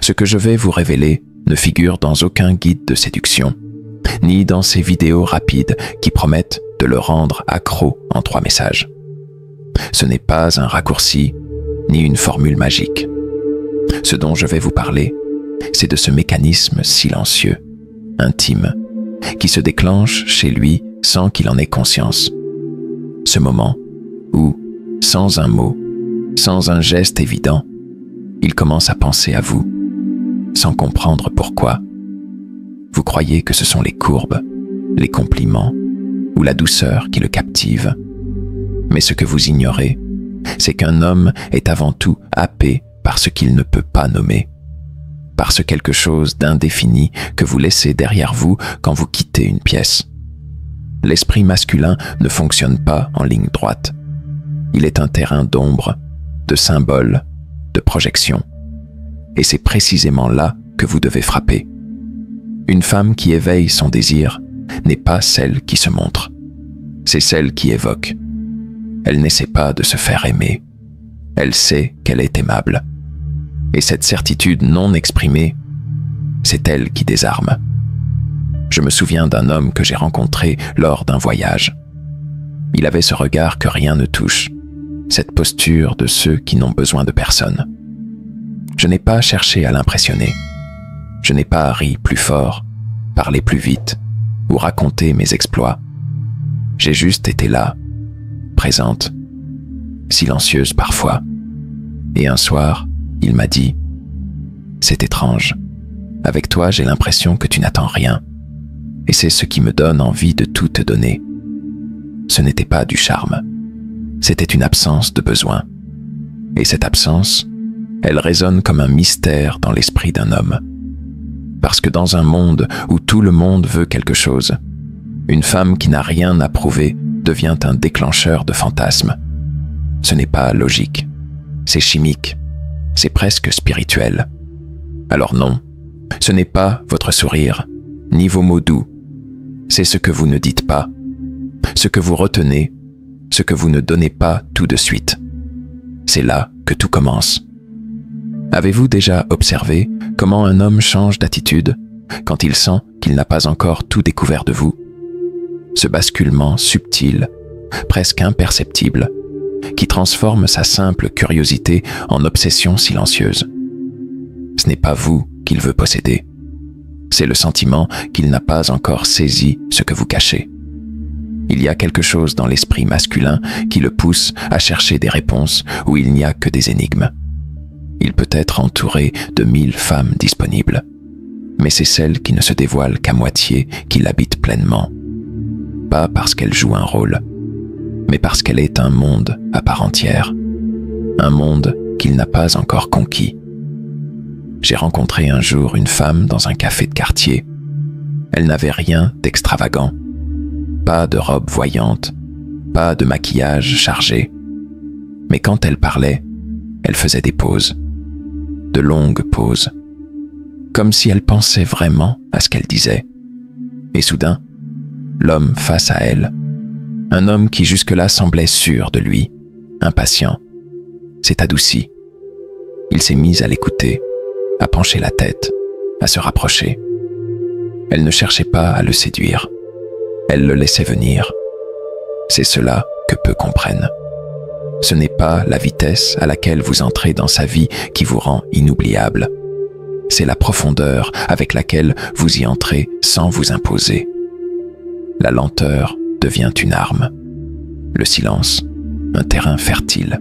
Ce que je vais vous révéler ne figure dans aucun guide de séduction, ni dans ces vidéos rapides qui promettent de le rendre accro en 3 messages. Ce n'est pas un raccourci, ni une formule magique. Ce dont je vais vous parler, c'est de ce mécanisme silencieux, intime, qui se déclenche chez lui sans qu'il en ait conscience. Ce moment où, sans un mot, sans un geste évident, il commence à penser à vous, sans comprendre pourquoi. Vous croyez que ce sont les courbes, les compliments ou la douceur qui le captivent. Mais ce que vous ignorez, c'est qu'un homme est avant tout happé par ce qu'il ne peut pas nommer, par ce quelque chose d'indéfini que vous laissez derrière vous quand vous quittez une pièce. L'esprit masculin ne fonctionne pas en ligne droite. Il est un terrain d'ombre, de symboles, de projections. Et c'est précisément là que vous devez frapper. Une femme qui éveille son désir n'est pas celle qui se montre, c'est celle qui évoque. Elle n'essaie pas de se faire aimer. Elle sait qu'elle est aimable. Et cette certitude non exprimée, c'est elle qui désarme. Je me souviens d'un homme que j'ai rencontré lors d'un voyage. Il avait ce regard que rien ne touche, cette posture de ceux qui n'ont besoin de personne. Je n'ai pas cherché à l'impressionner. Je n'ai pas ri plus fort, parlé plus vite ou raconté mes exploits. J'ai juste été là, présente, silencieuse parfois. Et un soir, il m'a dit « C'est étrange. Avec toi, j'ai l'impression que tu n'attends rien. Et c'est ce qui me donne envie de tout te donner. » Ce n'était pas du charme. C'était une absence de besoin. Et cette absence, elle résonne comme un mystère dans l'esprit d'un homme. Parce que dans un monde où tout le monde veut quelque chose, une femme qui n'a rien à prouver devient un déclencheur de fantasmes. Ce n'est pas logique, c'est chimique, c'est presque spirituel. Alors non, ce n'est pas votre sourire, ni vos mots doux. C'est ce que vous ne dites pas, ce que vous retenez, ce que vous ne donnez pas tout de suite. C'est là que tout commence. Avez-vous déjà observé comment un homme change d'attitude quand il sent qu'il n'a pas encore tout découvert de vous? Ce basculement subtil, presque imperceptible, qui transforme sa simple curiosité en obsession silencieuse. Ce n'est pas vous qu'il veut posséder. C'est le sentiment qu'il n'a pas encore saisi ce que vous cachez. Il y a quelque chose dans l'esprit masculin qui le pousse à chercher des réponses où il n'y a que des énigmes. Il peut être entouré de 1000 femmes disponibles, mais c'est celle qui ne se dévoile qu'à moitié qui l'habite pleinement. Pas parce qu'elle joue un rôle, mais parce qu'elle est un monde à part entière, un monde qu'il n'a pas encore conquis. J'ai rencontré un jour une femme dans un café de quartier. Elle n'avait rien d'extravagant, pas de robe voyante, pas de maquillage chargé. Mais quand elle parlait, elle faisait des pauses, de longues pauses, comme si elle pensait vraiment à ce qu'elle disait. Et soudain, l'homme face à elle, un homme qui jusque-là semblait sûr de lui, impatient, s'est adouci. Il s'est mis à l'écouter, à pencher la tête, à se rapprocher. Elle ne cherchait pas à le séduire. Elle le laissait venir. C'est cela que peu comprennent. Ce n'est pas la vitesse à laquelle vous entrez dans sa vie qui vous rend inoubliable. C'est la profondeur avec laquelle vous y entrez sans vous imposer. La lenteur devient une arme. Le silence, un terrain fertile.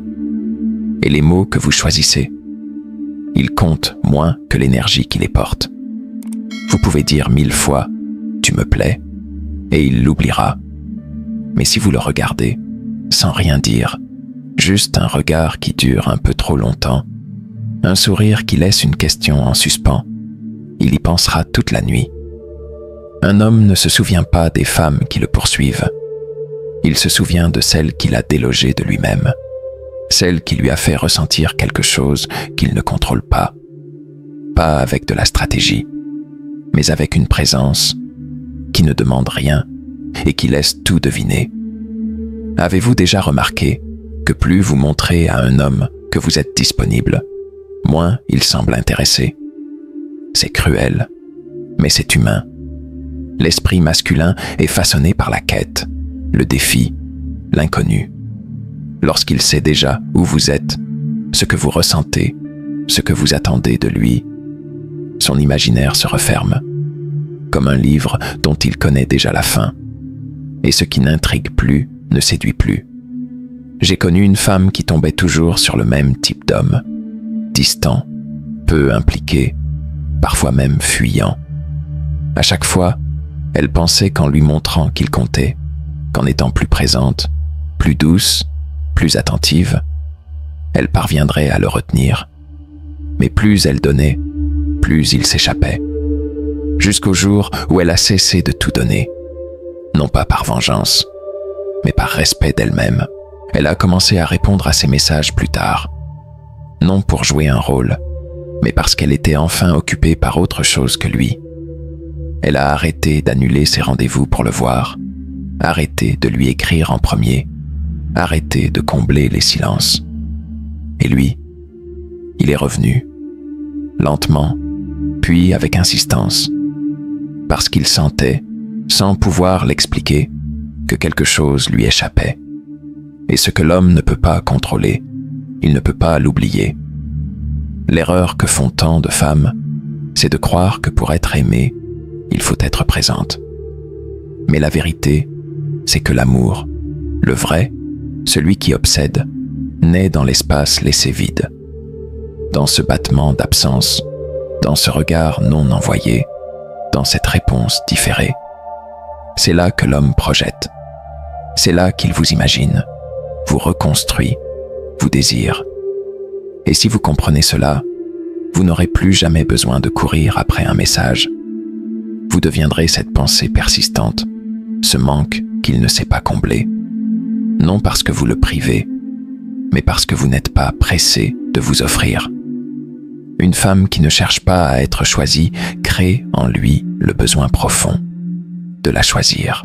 Et les mots que vous choisissez, ils comptent moins que l'énergie qui les porte. Vous pouvez dire 1000 fois « tu me plais » et il l'oubliera. Mais si vous le regardez, sans rien dire, juste un regard qui dure un peu trop longtemps, un sourire qui laisse une question en suspens, il y pensera toute la nuit. Un homme ne se souvient pas des femmes qui le poursuivent. Il se souvient de celle qu'il a délogée de lui-même, celle qui lui a fait ressentir quelque chose qu'il ne contrôle pas. Pas avec de la stratégie, mais avec une présence qui ne demande rien et qui laisse tout deviner. Avez-vous déjà remarqué que plus vous montrez à un homme que vous êtes disponible, moins il semble intéressé? c'est cruel, mais c'est humain. L'esprit masculin est façonné par la quête, le défi, l'inconnu. Lorsqu'il sait déjà où vous êtes, ce que vous ressentez, ce que vous attendez de lui, son imaginaire se referme, comme un livre dont il connaît déjà la fin, et ce qui n'intrigue plus ne séduit plus. J'ai connu une femme qui tombait toujours sur le même type d'homme, distant, peu impliqué, parfois même fuyant. À chaque fois, elle pensait qu'en lui montrant qu'il comptait, qu'en étant plus présente, plus douce, plus attentive, elle parviendrait à le retenir. Mais plus elle donnait, plus il s'échappait. Jusqu'au jour où elle a cessé de tout donner. Non pas par vengeance, mais par respect d'elle-même. Elle a commencé à répondre à ses messages plus tard. Non pour jouer un rôle, mais parce qu'elle était enfin occupée par autre chose que lui. Elle a arrêté d'annuler ses rendez-vous pour le voir, arrêté de lui écrire en premier, arrêté de combler les silences. Et lui, il est revenu, lentement, puis avec insistance, parce qu'il sentait, sans pouvoir l'expliquer, que quelque chose lui échappait. Et ce que l'homme ne peut pas contrôler, il ne peut pas l'oublier. L'erreur que font tant de femmes, c'est de croire que pour être aimée, il faut être présente. Mais la vérité, c'est que l'amour, le vrai, celui qui obsède, naît dans l'espace laissé vide. Dans ce battement d'absence, dans ce regard non envoyé, dans cette réponse différée. C'est là que l'homme projette. C'est là qu'il vous imagine, vous reconstruit, vous désire. Et si vous comprenez cela, vous n'aurez plus jamais besoin de courir après un message. Vous deviendrez cette pensée persistante, ce manque qu'il ne sait pas combler. Non parce que vous le privez, mais parce que vous n'êtes pas pressé de vous offrir. Une femme qui ne cherche pas à être choisie crée en lui le besoin profond de la choisir.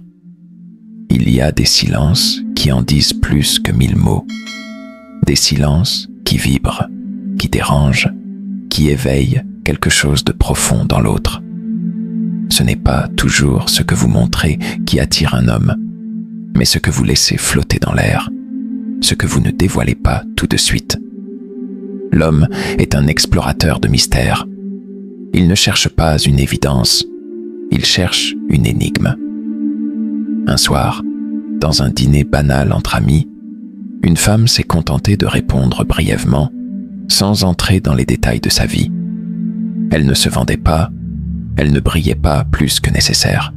Il y a des silences qui en disent plus que 1000 mots. Des silences qui vibrent, qui dérangent, qui éveillent quelque chose de profond dans l'autre. Ce n'est pas toujours ce que vous montrez qui attire un homme, mais ce que vous laissez flotter dans l'air, ce que vous ne dévoilez pas tout de suite. L'homme est un explorateur de mystères. Il ne cherche pas une évidence, il cherche une énigme. Un soir, dans un dîner banal entre amis, une femme s'est contentée de répondre brièvement, sans entrer dans les détails de sa vie. Elle ne se vendait pas, elle ne brillait pas plus que nécessaire.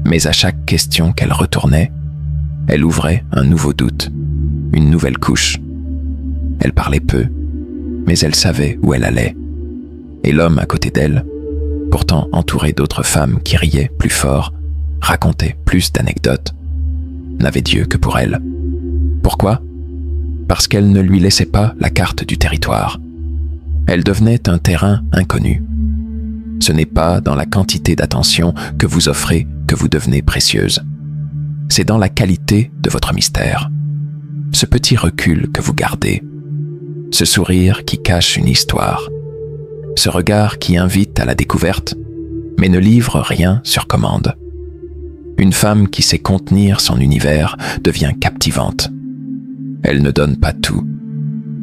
Mais à chaque question qu'elle retournait, elle ouvrait un nouveau doute, une nouvelle couche. Elle parlait peu, mais elle savait où elle allait. Et l'homme à côté d'elle, pourtant entouré d'autres femmes qui riaient plus fort, racontaient plus d'anecdotes, n'avait Dieu que pour elle. Pourquoi ? Parce qu'elle ne lui laissait pas la carte du territoire. Elle devenait un terrain inconnu. Ce n'est pas dans la quantité d'attention que vous offrez que vous devenez précieuse. C'est dans la qualité de votre mystère. Ce petit recul que vous gardez, ce sourire qui cache une histoire, ce regard qui invite à la découverte, mais ne livre rien sur commande. Une femme qui sait contenir son univers devient captivante. Elle ne donne pas tout.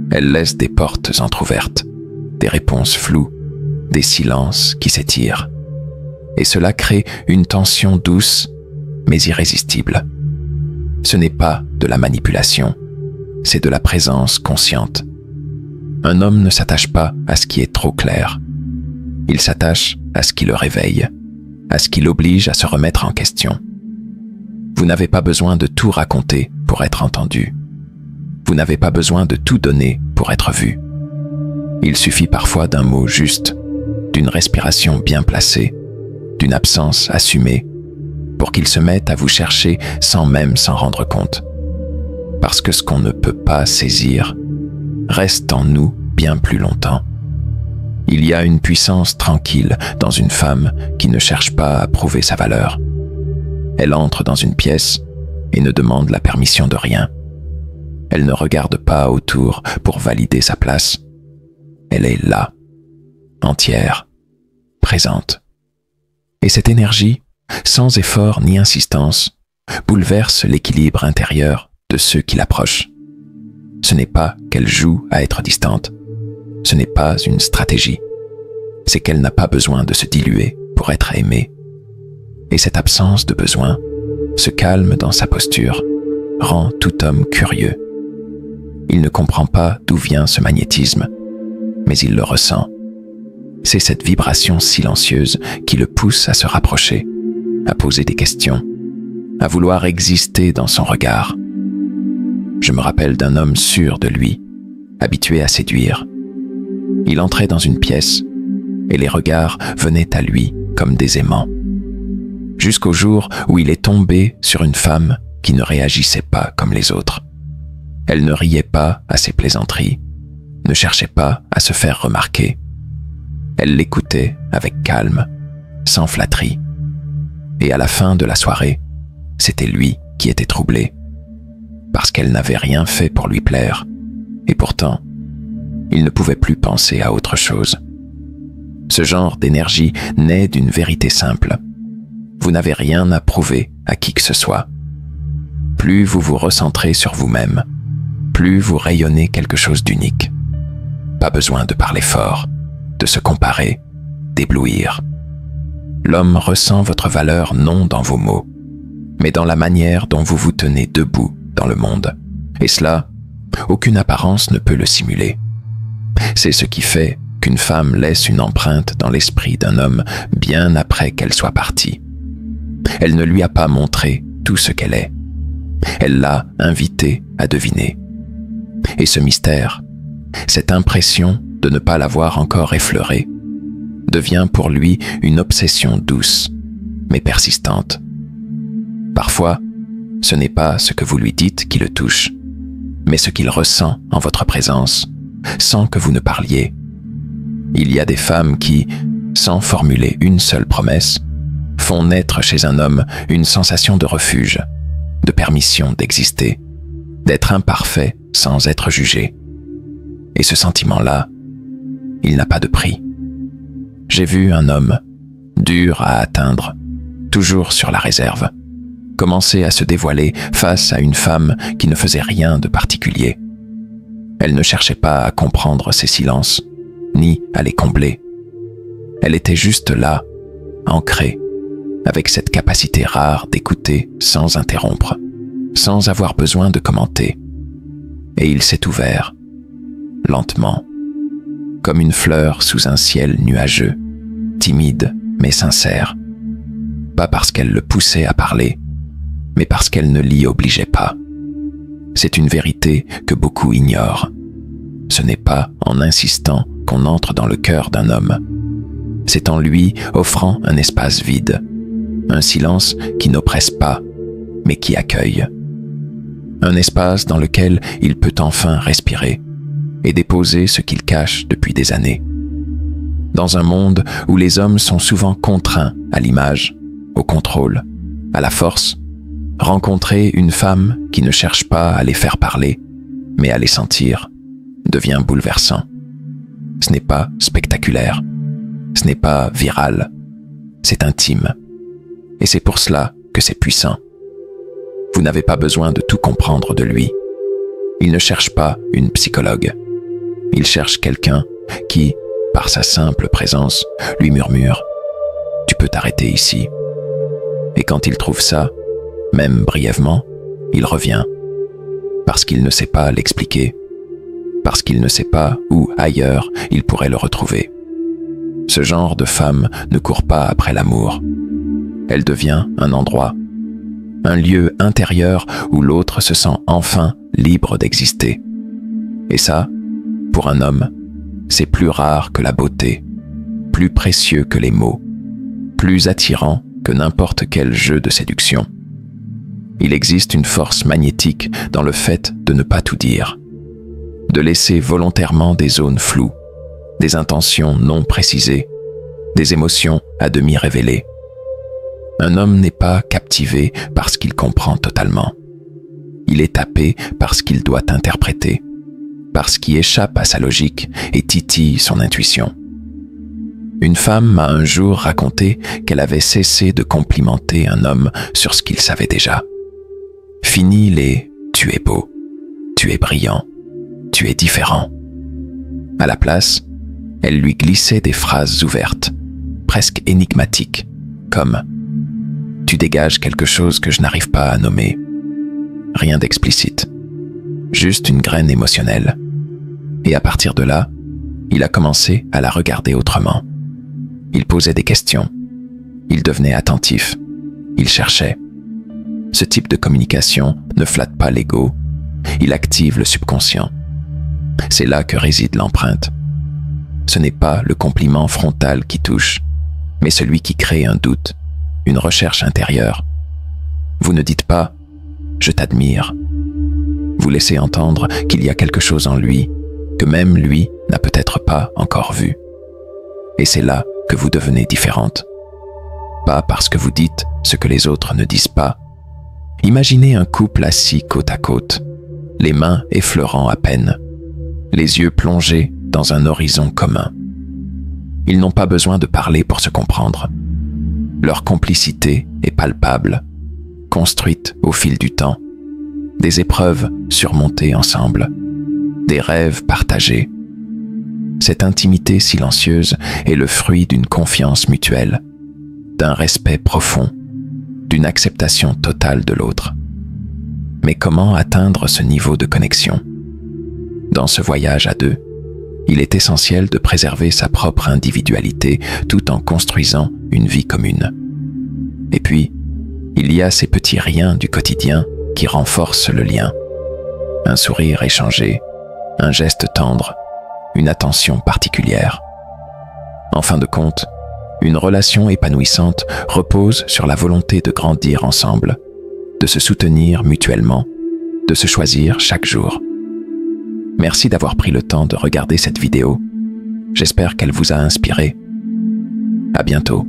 Elle laisse des portes entr'ouvertes, des réponses floues, des silences qui s'étirent. Et cela crée une tension douce, mais irrésistible. Ce n'est pas de la manipulation, c'est de la présence consciente. Un homme ne s'attache pas à ce qui est trop clair. Il s'attache à ce qui le réveille, à ce qui l'oblige à se remettre en question. Vous n'avez pas besoin de tout raconter pour être entendu. Vous n'avez pas besoin de tout donner pour être vu. Il suffit parfois d'un mot juste, d'une respiration bien placée, d'une absence assumée, pour qu'il se mette à vous chercher sans même s'en rendre compte. Parce que ce qu'on ne peut pas saisir reste en nous bien plus longtemps. Il y a une puissance tranquille dans une femme qui ne cherche pas à prouver sa valeur. Elle entre dans une pièce et ne demande la permission de rien. Elle ne regarde pas autour pour valider sa place. Elle est là, entière, présente. Et cette énergie, sans effort ni insistance, bouleverse l'équilibre intérieur de ceux qui l'approchent. Ce n'est pas qu'elle joue à être distante. Ce n'est pas une stratégie. C'est qu'elle n'a pas besoin de se diluer pour être aimée. Et cette absence de besoin, ce calme dans sa posture, rend tout homme curieux. Il ne comprend pas d'où vient ce magnétisme, mais il le ressent. C'est cette vibration silencieuse qui le pousse à se rapprocher, à poser des questions, à vouloir exister dans son regard. Je me rappelle d'un homme sûr de lui, habitué à séduire. Il entrait dans une pièce, et les regards venaient à lui comme des aimants. Jusqu'au jour où il est tombé sur une femme qui ne réagissait pas comme les autres. Elle ne riait pas à ses plaisanteries, ne cherchait pas à se faire remarquer. Elle l'écoutait avec calme, sans flatterie. Et à la fin de la soirée, c'était lui qui était troublé, parce qu'elle n'avait rien fait pour lui plaire, et pourtant, il ne pouvait plus penser à autre chose. Ce genre d'énergie naît d'une vérité simple. Vous n'avez rien à prouver à qui que ce soit. Plus vous vous recentrez sur vous-même, plus vous rayonnez quelque chose d'unique. Pas besoin de parler fort, de se comparer, d'éblouir. L'homme ressent votre valeur non dans vos mots, mais dans la manière dont vous vous tenez debout dans le monde. Et cela, aucune apparence ne peut le simuler. C'est ce qui fait qu'une femme laisse une empreinte dans l'esprit d'un homme bien après qu'elle soit partie. Elle ne lui a pas montré tout ce qu'elle est. Elle l'a invité à deviner. Et ce mystère, cette impression de ne pas l'avoir encore effleuré, devient pour lui une obsession douce, mais persistante. Parfois, ce n'est pas ce que vous lui dites qui le touche, mais ce qu'il ressent en votre présence, sans que vous ne parliez. Il y a des femmes qui, sans formuler une seule promesse, font naître chez un homme une sensation de refuge, de permission d'exister, d'être imparfait sans être jugé. Et ce sentiment-là, il n'a pas de prix. J'ai vu un homme, dur à atteindre, toujours sur la réserve, commencer à se dévoiler face à une femme qui ne faisait rien de particulier. Elle ne cherchait pas à comprendre ses silences, ni à les combler. Elle était juste là, ancrée, avec cette capacité rare d'écouter sans interrompre, sans avoir besoin de commenter. Et il s'est ouvert, lentement, comme une fleur sous un ciel nuageux, timide mais sincère. Pas parce qu'elle le poussait à parler, mais parce qu'elle ne l'y obligeait pas. C'est une vérité que beaucoup ignorent. Ce n'est pas en insistant qu'on entre dans le cœur d'un homme. C'est en lui offrant un espace vide, un silence qui n'oppresse pas, mais qui accueille. Un espace dans lequel il peut enfin respirer et déposer ce qu'il cache depuis des années. Dans un monde où les hommes sont souvent contraints à l'image, au contrôle, à la force, rencontrer une femme qui ne cherche pas à les faire parler, mais à les sentir, devient bouleversant. Ce n'est pas spectaculaire, ce n'est pas viral, c'est intime. Et c'est pour cela que c'est puissant. Vous n'avez pas besoin de tout comprendre de lui. Il ne cherche pas une psychologue. Il cherche quelqu'un qui, par sa simple présence, lui murmure « Tu peux t'arrêter ici ». Et quand il trouve ça, même brièvement, il revient. Parce qu'il ne sait pas l'expliquer. Parce qu'il ne sait pas où, ailleurs, il pourrait le retrouver. Ce genre de femme ne court pas après l'amour. Elle devient un endroit, un lieu intérieur où l'autre se sent enfin libre d'exister. Et ça, pour un homme, c'est plus rare que la beauté, plus précieux que les mots, plus attirant que n'importe quel jeu de séduction. Il existe une force magnétique dans le fait de ne pas tout dire, de laisser volontairement des zones floues, des intentions non précisées, des émotions à demi révélées. Un homme n'est pas captivé parce qu'il comprend totalement. Il est happé parce qu'il doit interpréter, parce qu'il échappe à sa logique et titille son intuition. Une femme m'a un jour raconté qu'elle avait cessé de complimenter un homme sur ce qu'il savait déjà. Fini les « tu es beau »,« tu es brillant »,« tu es différent ». À la place, elle lui glissait des phrases ouvertes, presque énigmatiques, comme « tu dégages quelque chose que je n'arrive pas à nommer ». Rien d'explicite, juste une graine émotionnelle. Et à partir de là, il a commencé à la regarder autrement. Il posait des questions. Il devenait attentif. Il cherchait. Ce type de communication ne flatte pas l'ego. Il active le subconscient. C'est là que réside l'empreinte. Ce n'est pas le compliment frontal qui touche, mais celui qui crée un doute, une recherche intérieure. Vous ne dites pas « je t'admire ». Vous laissez entendre qu'il y a quelque chose en lui que même lui n'a peut-être pas encore vu. Et c'est là que vous devenez différente. Pas parce que vous dites ce que les autres ne disent pas. Imaginez un couple assis côte à côte, les mains effleurant à peine, les yeux plongés dans un horizon commun. Ils n'ont pas besoin de parler pour se comprendre. Leur complicité est palpable, construite au fil du temps, des épreuves surmontées ensemble, des rêves partagés. Cette intimité silencieuse est le fruit d'une confiance mutuelle, d'un respect profond, d'une acceptation totale de l'autre. Mais comment atteindre ce niveau de connexion? Dans ce voyage à deux, il est essentiel de préserver sa propre individualité tout en construisant une vie commune. Et puis, il y a ces petits riens du quotidien qui renforcent le lien. Un sourire échangé, un geste tendre, une attention particulière. En fin de compte, une relation épanouissante repose sur la volonté de grandir ensemble, de se soutenir mutuellement, de se choisir chaque jour. Merci d'avoir pris le temps de regarder cette vidéo. J'espère qu'elle vous a inspiré. À bientôt.